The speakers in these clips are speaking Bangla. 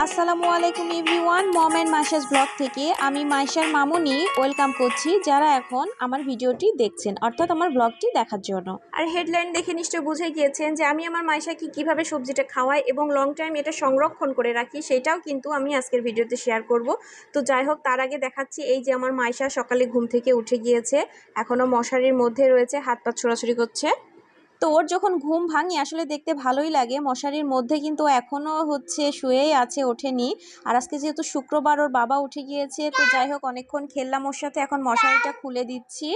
আসসালামু আলাইকুম everyone, mom and Maisha's blog থেকে আমি মাইশার মামুনি ওয়েলকাম করছি যারা এখন আমার ভিডিওটি দেখছেন, অর্থাৎ আমার ব্লগটি দেখার জন্য। আর হেডলাইন দেখে নিশ্চয় বুঝে গিয়েছেন যে আমি আমার মাইশাকে কিভাবে সবজিটা খাওয়াই এবং লং টাইম এটা সংরক্ষণ করে রাখি, সেটাও কিন্তু আমি আজকের ভিডিওতে শেয়ার করব। তো যাই হোক, তার আগে দেখাচ্ছি এই যে আমার মাইশা সকালে ঘুম থেকে উঠে গিয়েছে, এখনও মশারির মধ্যে রয়েছে, হাত পা ছোড়াছুড়ি করছে। তো ওর যখন ঘুম ভাঙে আসলে দেখতে ভালোই লাগে, মশারির মধ্যে কিন্তু এখনও শুয়েই আছে, ওঠেনি। আর আজকে যেহেতু শুক্রবার ওর বাবা উঠে গিয়েছে, তো যাই হোক অনেকক্ষণ খেললাম ওর সাথে, এখন মশারিটা খুলে দিচ্ছি।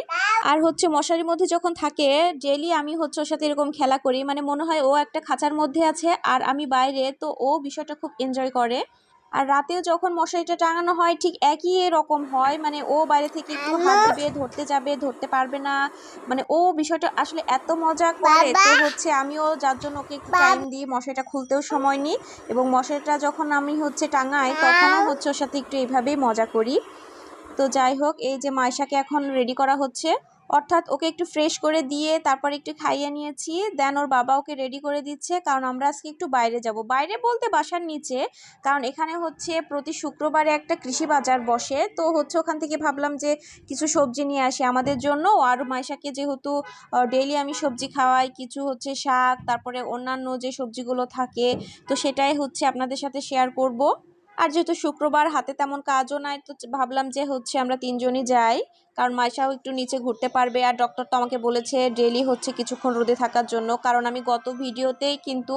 আর মশারির মধ্যে যখন থাকে ডেইলি আমি ওর সাথে এরকম খেলা করি, মানে মনে হয় ও একটা খাঁচার মধ্যে আছে আর আমি বাইরে, তো ও বিষয়টা খুব এনজয় করে। আর রাতেও যখন মশারিটা টাঙানো হয় ঠিক একই রকম হয়, মানে ও বাইরে থেকে একটু হাত দিবে, ধরতে যাবে, ধরতে পারবে না, মানে ও বিষয়টা আসলে এত মজা করে। তো আমিও যার জন্য ওকে একটু টাইম দিই, মশারিটা খুলতেও সময় নিই এবং মশারিটা যখন আমি টাঙাই তখনও ওর সাথে একটু এইভাবেই মজা করি। তো যাই হোক, এই যে মাইশাকে এখন রেডি করা হচ্ছে, অর্থাৎ ওকে একটু ফ্রেশ করে দিয়ে তারপর একটু খাইয়ে নিয়েছি, দেন ওর বাবা ওকে রেডি করে দিচ্ছে, কারণ আমরা আজকে একটু বাইরে যাব, বাইরে বলতে বাসার নিচে, কারণ এখানে প্রতি শুক্রবারে একটা কৃষি বাজার বসে। তো ওখান থেকে ভাবলাম যে কিছু সবজি নিয়ে আসি আমাদের জন্য, আর মাইশাকে যেহেতু ডেইলি আমি সবজি খাওয়াই, কিছু শাক, তারপরে অন্যান্য যে সবজিগুলো থাকে, তো সেটাই আপনাদের সাথে শেয়ার করব। আর যেহেতু শুক্রবার হাতে তেমন কাজও নাই, তো ভাবলাম যে আমরা তিনজনই যাই, কারণ মাইশাও একটু নিচে ঘুরতে পারবে। আর ডক্টর তো আমাকে বলেছে ডেইলি কিছুক্ষণ রোদে থাকার জন্য, কারণ আমি গত ভিডিওতেই কিন্তু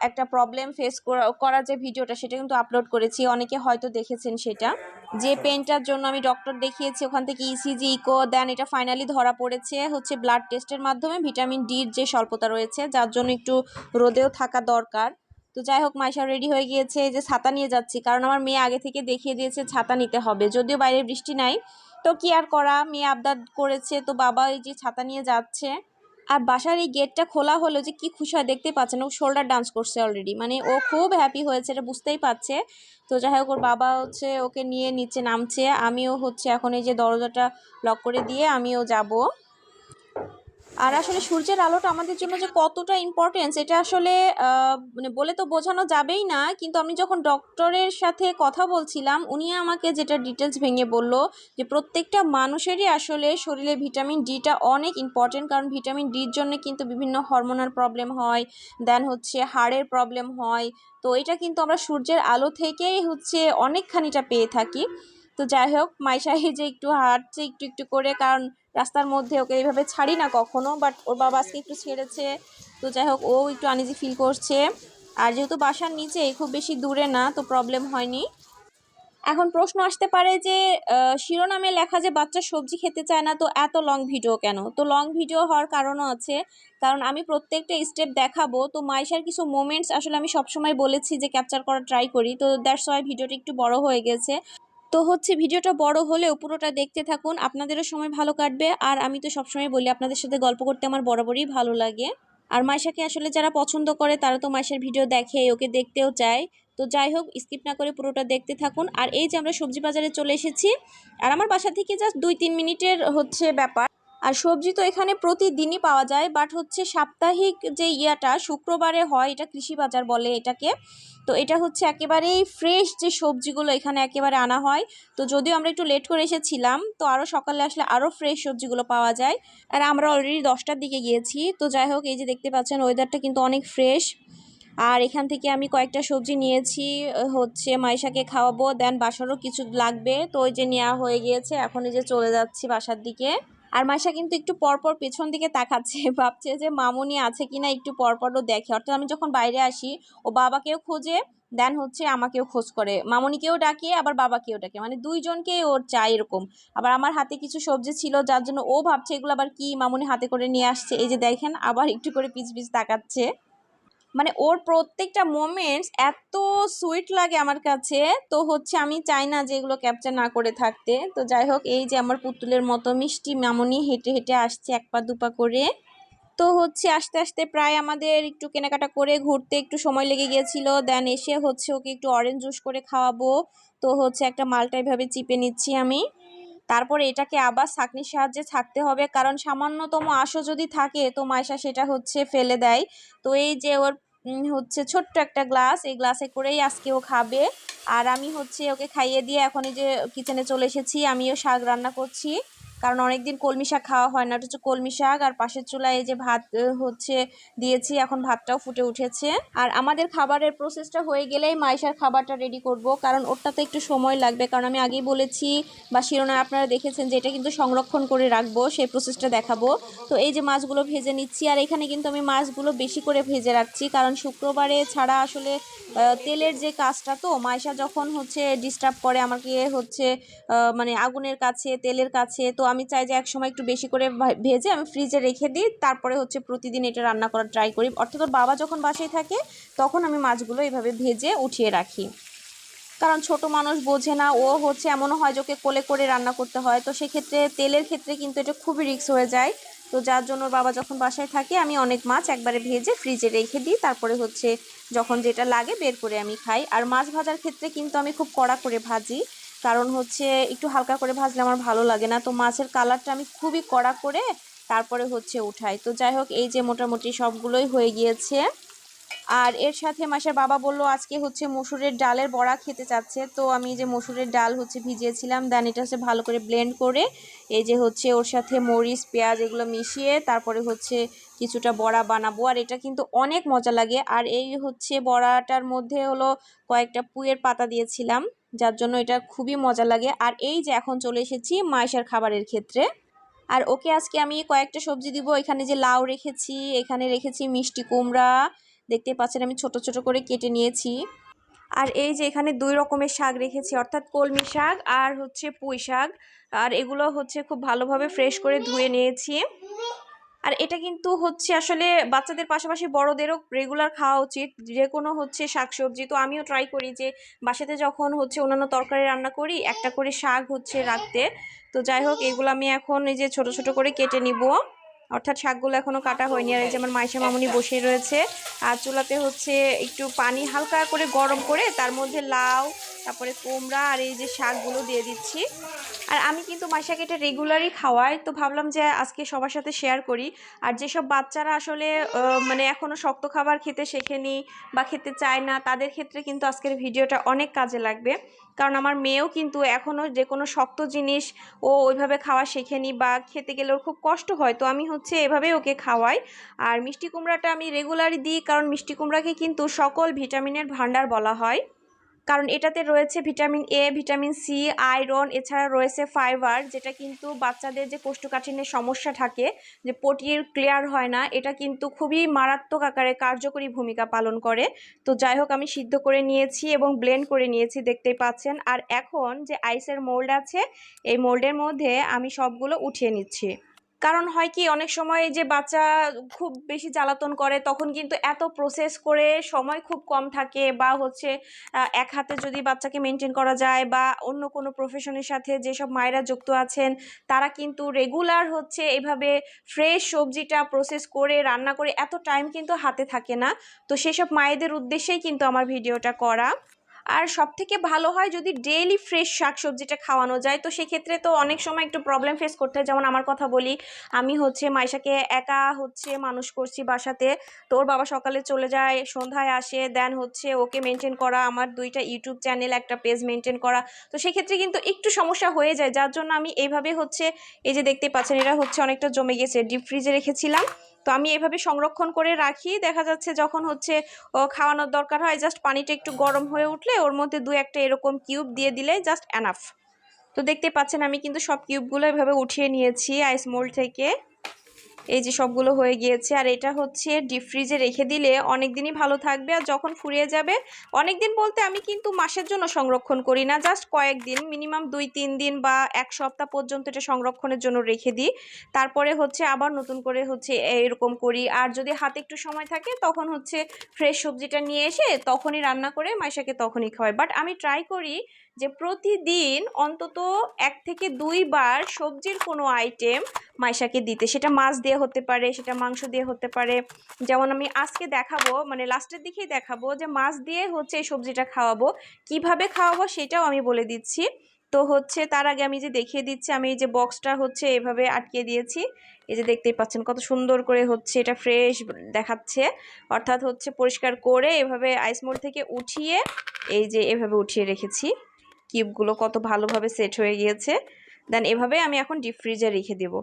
একটা প্রবলেম ফেস করা যে ভিডিওটা, সেটা কিন্তু আপলোড করেছি, অনেকে হয়তো দেখেছেন সেটা, যে পেনটার জন্য আমি ডক্টর দেখিয়েছি, ওখান থেকে ইসিজি, ইকো, দেন এটা ফাইনালি ধরা পড়েছে ব্লাড টেস্টের মাধ্যমে ভিটামিন ডির যে স্বল্পতা রয়েছে, যার জন্য একটু রোদেও থাকা দরকার। তো যাই হোক, মাইশা রেডি হয়ে গিয়েছে, এই যে ছাতা নিয়ে যাচ্ছি, কারণ আমার মেয়ে আগে থেকে দেখিয়ে দিয়েছে ছাতা নিতে হবে, যদিও বাইরে বৃষ্টি নাই, তো কি আর করা, মেয়ে আবদার করেছে, তো বাবা এই যে ছাতা নিয়ে যাচ্ছে। আর বাসার এই গেটটা খোলা হলো যে কি খুশি হয় দেখতেই পাচ্ছেন, ও শোল্ডার ডান্স করছে অলরেডি, মানে ও খুব হ্যাপি হয়েছে, এটা বুঝতেই পারছে। তো যাই হোক, ওর বাবা ওকে নিয়ে নিচে নামছে, আমিও এখন এই যে দরজাটা লক করে দিয়ে আমিও যাব। আর আসলে সূর্যের আলোটা আমাদের জন্য যে কতটা ইম্পর্টেন্স, এটা আসলে মানে বলে তো বোঝানো যাবেই না, কিন্তু আমি যখন ডক্টরের সাথে কথা বলছিলাম, উনি আমাকে যেটা ডিটেলস ভেঙে বলল যে প্রত্যেকটা মানুষেরই আসলে শরীরে ভিটামিন ডিটা অনেক ইম্পর্টেন্ট, কারণ ভিটামিন ডির জন্য কিন্তু বিভিন্ন হরমোনাল প্রবলেম হয়, দেন হাড়ের প্রবলেম হয়, তো এটা কিন্তু আমরা সূর্যের আলো থেকেই অনেকখানিটা পেয়ে থাকি। তো যাই হোক, মাইশা এই যে একটু হাঁটছে একটু একটু করে, কারণ রাস্তার মধ্যে ওকে এইভাবে ছাড়ি না কখনো, বাট ওর বাবা আজকে একটু ছেড়েছে। তো যাই হোক, ও একটু আনইজি ফিল করছে, আর যেহেতু বাসার নিচে খুব বেশি দূরে না, তো প্রবলেম হয়নি। এখন প্রশ্ন আসতে পারে যে শিরোনামে লেখা যে বাচ্চা সবজি খেতে চায় না, তো এত লং ভিডিও কেন? তো লং ভিডিও হওয়ার কারণও আছে, কারণ আমি প্রত্যেকটা স্টেপ দেখাবো, তো মাইশার কিছু মোমেন্টস আসলে আমি সবসময় বলেছি যে ক্যাপচার করার ট্রাই করি, তো দ্যাটস ওয়াই ভিডিওটা একটু বড় হয়ে গেছে। তো ভিডিওটা বড় হলেও পুরোটা দেখতে থাকুন, আপনাদেরও সময় ভালো কাটবে। আর আমি তো সবসময় বলি আপনাদের সাথে গল্প করতে আমার বরাবরই ভালো লাগে। আর মাইশাকে আসলে যারা পছন্দ করে তারা তো মাইশার ভিডিও দেখে, ওকে দেখতেও চায়। তো যাই হোক, স্কিপ না করে পুরোটা দেখতে থাকুন। আর এই যে আমরা সবজি বাজারে চলে এসেছি, আর আমার বাসা থেকে জাস্ট 2-3 মিনিটের ব্যাপার। আর সবজি তো এখানে প্রতিদিনই পাওয়া যায়, বাট সাপ্তাহিক যে ইয়াটা শুক্রবারে হয়, এটা কৃষি বাজার বলে এটাকে। তো এটা একেবারেই ফ্রেশ যে সবজিগুলো এখানে একেবারে আনা হয়। তো যদিও আমরা একটু লেট করে এসেছিলাম, তো আরও সকালে আসলে আরও ফ্রেশ সবজিগুলো পাওয়া যায়। আর আমরা অলরেডি 10টার দিকে গিয়েছি। তো যাই হোক, এই যে দেখতে পাচ্ছেন ওয়েদারটা কিন্তু অনেক ফ্রেশ। আর এখান থেকে আমি কয়েকটা সবজি নিয়েছি, মাইশাকে খাওয়াবো, দেন বাসারও কিছু লাগবে, তো ওই যে নেওয়া হয়ে গিয়েছে, এখন এই যে চলে যাচ্ছি বাসার দিকে। আর মাইশা কিন্তু একটু পরপর পেছন দিকে তাকাচ্ছে, ভাবছে যে মামুনি আছে কিনা, একটু পরপরও দেখে, অর্থাৎ আমি যখন বাইরে আসি ও বাবাকেও খোঁজে, দেন আমাকেও খোঁজ করে, মামুনিকেও ডাকে আবার বাবাকেও ডাকে, মানে দুইজনকে ওর চাই এরকম। আবার আমার হাতে কিছু সবজি ছিল, যার জন্য ও ভাবছে এগুলো আবার কি মামুনি হাতে করে নিয়ে আসছে, এই যে দেখেন আবার একটু করে পিছ পিছ তাকাচ্ছে। মানে ওর প্রত্যেকটা মোমেন্টস এত সুইট লাগে আমার কাছে, তো আমি চাই না যে এগুলো ক্যাপচার না করে থাকতে। তো যাই হোক, এই যে আমার পুতুলের মতো মিষ্টি মামুনি হেঁটে হেঁটে আসছে এক পা দুপা করে। তো আস্তে আস্তে প্রায় আমাদের একটু কেনাকাটা করে ঘুরতে একটু সময় লেগে গিয়েছিল, দেন এসে ওকে একটু অরেঞ্জ জুস করে খাওয়াবো। তো একটা মালটা এভাবে চিপে নিচ্ছি আমি, তারপরে এটাকে আবার ছাঁকনির সাহায্যে ছাঁকতে হবে, কারণ সামান্যতম আঁশও যদি থাকে তো মাইশা সেটা ফেলে দেয়। তো এই যে ওর হচ্ছে ছোট্ট একটা গ্লাস, এই গ্লাসে করেই আজকে ও খাবে। আর আমি হচ্ছে ওকে খাইয়ে দিয়ে এখন এই যে কিচেনে চলে এসেছি, আমিও শাক রান্না করছি, কারণ অনেকদিন কলমি শাক খাওয়া হয় না। এটা হচ্ছে কলমি শাক, আর পাশের চুলায় এই যে ভাত হচ্ছে দিয়েছি, এখন ভাতটাও ফুটে উঠেছে। আর আমাদের খাবারের প্রসেসটা হয়ে গেলেই মাইশার খাবারটা রেডি করব, কারণ ওরটাতে একটু সময় লাগবে, কারণ আমি আগেই বলেছি বা শিরোনামে আপনারা দেখেছেন যে এটা কিন্তু সংরক্ষণ করে রাখবো, সেই প্রসেসটা দেখাবো। তো এই যে মাছগুলো ভেজে নিচ্ছি, আর এখানে কিন্তু আমি মাছগুলো বেশি করে ভেজে রাখছি, কারণ শুক্রবারে ছাড়া আসলে তেলের যে কাজটা, তো মাইশা যখন হচ্ছে ডিস্টার্ব করে আমাকে হচ্ছে মানে আগুনের কাছে, তেলের কাছে, তো আমি চাই যে একসময় একটু বেশি করে ভেজে আমি ফ্রিজে রেখে দিই, তারপরে হচ্ছে প্রতিদিন এটা রান্না করার ট্রাই করি। অর্থাৎ ওর বাবা যখন বাসায় থাকে তখন আমি মাছগুলো এইভাবে ভেজে উঠিয়ে রাখি, কারণ ছোট মানুষ বোঝে না, ও হচ্ছে এমনও হয় যে ওকে কোলে করে রান্না করতে হয়, তো সেক্ষেত্রে তেলের ক্ষেত্রে কিন্তু এটা খুবই রিস্ক হয়ে যায়। তো যার জন্য ওর বাবা যখন বাসায় থাকে আমি অনেক মাছ একবারে ভেজে ফ্রিজে রেখে দিই, তারপরে হচ্ছে যখন যেটা লাগে বের করে আমি খাই। আর মাছ ভাজার ক্ষেত্রে কিন্তু আমি খুব কড়া করে ভাজি, কারণ হচ্ছে একটু হালকা করে ভাজলে আমার ভালো লাগে না, তো মাছের কালারটা আমি খুবই কড়া করে তারপরে হচ্ছে উঠাই। তো যাই হোক, এই যে মোটামুটি সবগুলোই হয়ে গিয়েছে। আর এর সাথে মাসের বাবা বলল আজকে হচ্ছে মসুরের ডালের বড়া খেতে চাচ্ছে, তো আমি যে মসুরের ডাল হচ্ছে ভিজিয়েছিলাম, দেন এটা হচ্ছে ভালো করে ব্লেন্ড করে এই যে হচ্ছে ওর সাথে মরিচ পেঁয়াজ এগুলো মিশিয়ে তারপরে হচ্ছে কিছুটা বড়া বানাবো। আর এটা কিন্তু অনেক মজা লাগে। আর এই হচ্ছে বড়াটার মধ্যে হলো কয়েকটা পুঁইয়ের পাতা দিয়েছিলাম, যার জন্য এটা খুবই মজা লাগে। আর এই যে এখন চলে এসেছি মাইশার খাবারের ক্ষেত্রে। আর ওকে আজকে আমি কয়েকটা সবজি দিব, এখানে যে লাউ রেখেছি, এখানে রেখেছি মিষ্টি কুমড়া, দেখতে পাচ্ছেন আমি ছোট ছোট করে কেটে নিয়েছি। আর এই যে এখানে 2 রকমের শাক রেখেছি, অর্থাৎ কলমি শাক আর হচ্ছে পুঁই শাক। আর এগুলো হচ্ছে খুব ভালোভাবে ফ্রেশ করে ধুয়ে নিয়েছি। আর এটা কিন্তু হচ্ছে আসলে বাচ্চাদের পাশাপাশি বড়দেরও রেগুলার খাওয়া উচিত, যে কোনো হচ্ছে শাকসবজি। তো আমিও ট্রাই করি যে বাসাতে যখন হচ্ছে অন্যান্য তরকারি রান্না করি একটা করে শাক হচ্ছে রাখতে। তো যাই হোক, এগুলো আমি এখন এই যে ছোট ছোট করে কেটে নিব, অর্থাৎ শাকগুলো এখনো কাটা হয়নি। আর এই যে আমার মাইশা মামুনি বসে রয়েছে, আর চুলাতে হচ্ছে একটু পানি হালকা করে গরম করে তার মধ্যে লাউ, তারপরে কুমড়া আর এই যে শাকগুলো দিয়ে দিচ্ছি। আর আমি কিন্তু মাইশাকে এটা রেগুলারই খাওয়াই, তো ভাবলাম যে আজকে সবার সাথে শেয়ার করি। আর যেসব বাচ্চারা আসলে মানে এখনো শক্ত খাবার খেতে শেখেনি বা খেতে চায় না, তাদের ক্ষেত্রে কিন্তু আজকের ভিডিওটা অনেক কাজে লাগবে, কারণ আমার মেয়েও কিন্তু এখনো যে কোনো শক্ত জিনিস ও ওইভাবে খাওয়া শেখেনি বা খেতে গেলে ওর খুব কষ্ট হয়, তো আমি হচ্ছে এভাবেই ওকে খাওয়াই। আর মিষ্টি কুমড়াটা আমি রেগুলারই দিই, কারণ মিষ্টি কুমড়াকে কিন্তু সকল ভিটামিনের ভান্ডার বলা হয়, কারণ এটাতে রয়েছে vitamin A, vitamin C, iron, এছাড়া রয়েছে ফাইবার, যেটা কিন্তু বাচ্চাদের যে কোষ্ঠকাঠিন্যের সমস্যা থাকে, যে পটির ক্লিয়ার হয় না, এটা কিন্তু খুবই মারাত্মক আকারে কার্যকরী ভূমিকা পালন করে। তো যাই হোক, আমি সিদ্ধ করে নিয়েছি এবং ব্লেন্ড করে নিয়েছি, দেখতেই পাচ্ছেন। আর এখন যে আইসের মোল্ড আছে, এই মোল্ডের মধ্যে আমি সবগুলো উঠিয়ে নিচ্ছি, কারণ হয় কি অনেক সময় যে বাচ্চা খুব বেশি জ্বালাতন করে, তখন কিন্তু এত প্রসেস করে সময় খুব কম থাকে, বা হচ্ছে এক হাতে যদি বাচ্চাকে মেনটেন করা যায়, বা অন্য কোনো প্রফেশনের সাথে যেসব মায়েরা যুক্ত আছেন তারা কিন্তু রেগুলার হচ্ছে এভাবে ফ্রেশ সবজিটা প্রসেস করে রান্না করে এত টাইম কিন্তু হাতে থাকে না। তো সেসব মায়েদের উদ্দেশ্যেই কিন্তু আমার ভিডিওটা করা। আর সবথেকে ভালো হয় যদি ডেইলি ফ্রেশ শাকসবজিটা খাওয়ানো যায়, তো সেক্ষেত্রে তো অনেক সময় একটু প্রবলেম ফেস করতে হয়। যেমন আমার কথা বলি, আমি হচ্ছে মাইশাকে একা হচ্ছে মানুষ করছি বাসাতে, তো ওর বাবা সকালে চলে যায়, সন্ধ্যায় আসে, দেন হচ্ছে ওকে মেনটেন করা, আমার 2টা ইউটিউব চ্যানেল, একটা পেজ মেনটেন করা, তো সেক্ষেত্রে কিন্তু একটু সমস্যা হয়ে যায়, যার জন্য আমি এইভাবে হচ্ছে এই যে দেখতে পাচ্ছেন এরা হচ্ছে অনেকটা জমে গেছে, ডিপ ফ্রিজে রেখেছিলাম, তো আমি এইভাবে সংরক্ষণ করে রাখি। দেখা যাচ্ছে যখন হচ্ছে খাওয়ানোর দরকার হয়, জাস্ট পানিটা একটু গরম হয়ে উঠলে ওর মধ্যে 2-1টা এরকম কিউব দিয়ে দিলে জাস্ট এনাফ। তো দেখতে পাচ্ছেন আমি কিন্তু সব কিউবগুলো এভাবে উঠিয়ে নিয়েছি আইস মোল্ড থেকে, এই যে সবগুলো হয়ে গিয়েছে। আর এটা হচ্ছে ডিপ ফ্রিজে রেখে দিলে অনেক দিনই ভালো থাকবে, আর যখন ফুরিয়ে যাবে, অনেক দিন বলতে আমি কিন্তু মাসের জন্য সংরক্ষণ করি না, জাস্ট কয়েকদিন, মিনিমাম 2-3 দিন বা 1 সপ্তাহ পর্যন্ত এটা সংরক্ষণের জন্য রেখে দিই, তারপরে হচ্ছে আবার নতুন করে হচ্ছে এরকম করি। আর যদি হাতে একটু সময় থাকে তখন হচ্ছে ফ্রেশ সবজিটা নিয়ে এসে তখনই রান্না করে মাইশাকে তখনই খাওয়াই। বাট আমি ট্রাই করি যে প্রতিদিন অন্তত 1 থেকে 2 বার সবজির কোনো আইটেম মাইশাকে দিতে, সেটা মাছ দিয়ে হতে পারে, সেটা মাংস দিয়ে হতে পারে। যেমন আমি আজকে দেখাবো, মানে লাস্টের দিকেই দেখাবো যে মাছ দিয়ে হচ্ছে এই সবজিটা খাওয়াবো, কিভাবে খাওয়াবো সেটাও আমি বলে দিচ্ছি। তো হচ্ছে তার আগে আমি যে দেখিয়ে দিচ্ছি, আমি এই যে বক্সটা হচ্ছে এভাবে আটকে দিয়েছি। এই যে দেখতেই পাচ্ছেন কত সুন্দর করে হচ্ছে এটা ফ্রেশ দেখাচ্ছে, অর্থাৎ হচ্ছে পরিষ্কার করে এভাবে আইস মোল্ড থেকে উঠিয়ে এই যে এভাবে উঠিয়ে রেখেছি। কিউবগুলো কত ভালোভাবে সেট হয়ে গিয়েছে। দেন এভাবে আমি এখন ডিপ ফ্রিজে রেখে দেব।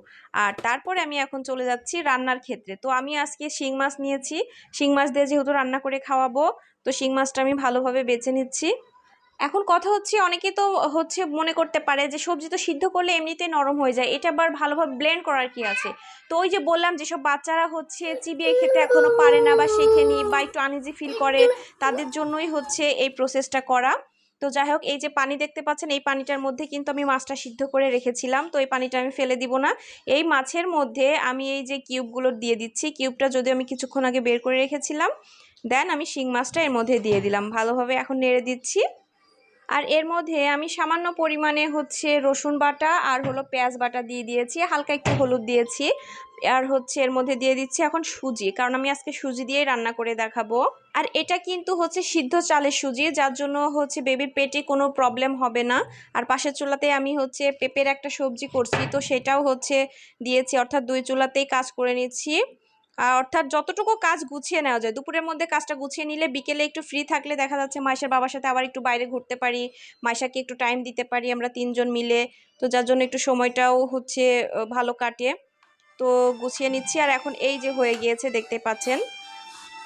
আর তারপরে আমি এখন চলে যাচ্ছি রান্নার ক্ষেত্রে। তো আমি আজকে শিং মাছ নিয়েছি, শিং মাছ দিয়ে যেহেতু রান্না করে খাওয়াবো, তো শিং মাছটা আমি ভালোভাবে বেছে নিচ্ছি। এখন কথা হচ্ছে, অনেকে তো হচ্ছে মনে করতে পারে যে সবজি তো সিদ্ধ করলে এমনিতেই নরম হয়ে যায়, এটা আবার ভালোভাবে ব্লেন্ড করার কি আছে। তো ওই যে বললাম, যেসব বাচ্চারা হচ্ছে চিবিয়ে খেতে এখনো পারে না বা শেখেনি বা একটু আনইজি ফিল করে, তাদের জন্যই হচ্ছে এই প্রসেসটা করা। তো যাই হোক, এই যে পানি দেখতে পাচ্ছেন, এই পানিটার মধ্যে কিন্তু আমি মাছটা সিদ্ধ করে রেখেছিলাম, তো এই পানিটা আমি ফেলে দিব না। এই মাছের মধ্যে আমি এই যে কিউবগুলো দিয়ে দিচ্ছি, কিউবটা যদি আমি কিছুক্ষণ আগে বের করে রেখেছিলাম। দেন আমি শিং মাছটা এর মধ্যে দিয়ে দিলাম, ভালোভাবে এখন নেড়ে দিচ্ছি। আর এর মধ্যে আমি সামান্য পরিমাণে হচ্ছে রসুন বাটা আর হলো পেঁয়াজ বাটা দিয়ে দিয়েছি, হালকা একটু হলুদ দিয়েছি। আর হচ্ছে এর মধ্যে দিয়ে দিচ্ছি এখন সুজি, কারণ আমি আজকে সুজি দিয়েই রান্না করে দেখাবো। আর এটা কিন্তু হচ্ছে সিদ্ধ চালের সুজি, যার জন্য হচ্ছে বেবির পেটে কোনো প্রবলেম হবে না। আর পাশের চুলাতে আমি হচ্ছে পেঁপের একটা সবজি করছি, তো সেটাও হচ্ছে দিয়েছি, অর্থাৎ দুই চুলাতেই কাজ করে নিচ্ছি। অর্থাৎ যতটুকু কাজ গুছিয়ে নেওয়া যায়, দুপুরের মধ্যে কাজটা গুছিয়ে নিলে বিকেলে একটু ফ্রি থাকলে দেখা যাচ্ছে মাইশার বাবার সাথে আবার একটু বাইরে ঘুরতে পারি, মাইশাকে একটু টাইম দিতে পারি আমরা তিনজন মিলে। তো যার জন্য একটু সময়টাও হচ্ছে ভালো কাটে। তো গুছিয়ে নিচ্ছি, আর এখন এই যে হয়ে গিয়েছে দেখতে পাচ্ছেন,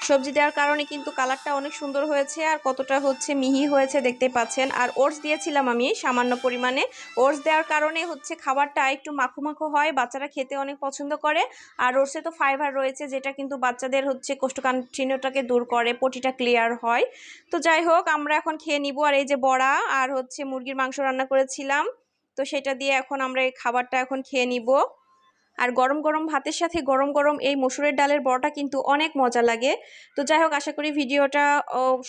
সবজি দেওয়ার কারণে কিন্তু কালারটা অনেক সুন্দর হয়েছে আর কতটা হচ্ছে মিহি হয়েছে দেখতে পাচ্ছেন। আর ওটস দিয়েছিলাম আমি সামান্য পরিমাণে, ওটস দেওয়ার কারণে হচ্ছে খাবারটা একটু মাখো মাখো হয়, বাচ্চারা খেতে অনেক পছন্দ করে। আর ওটসে তো ফাইবার রয়েছে, যেটা কিন্তু বাচ্চাদের হচ্ছে কোষ্ঠকাঠিন্যটাকে দূর করে, পটিটা ক্লিয়ার হয়। তো যাই হোক, আমরা এখন খেয়ে নিব। আর এই যে বড়া আর হচ্ছে মুরগির মাংস রান্না করেছিলাম, তো সেটা দিয়ে এখন আমরা এই খাবারটা এখন খেয়ে নিব। আর গরম গরম ভাতের সাথে গরম গরম এই মসুরের ডালের বড়াটা কিন্তু অনেক মজা লাগে। তো যাই হোক, আশা করি ভিডিওটা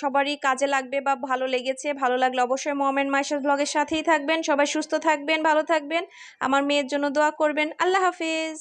সবারই কাজে লাগবে বা ভালো লেগেছে। ভালো লাগলে অবশ্যই মম এন্ড মাইশাস ব্লগের সাথেই থাকবেন। সবাই সুস্থ থাকবেন, ভালো থাকবেন, আমার মেয়ের জন্য দোয়া করবেন। আল্লাহ হাফিজ।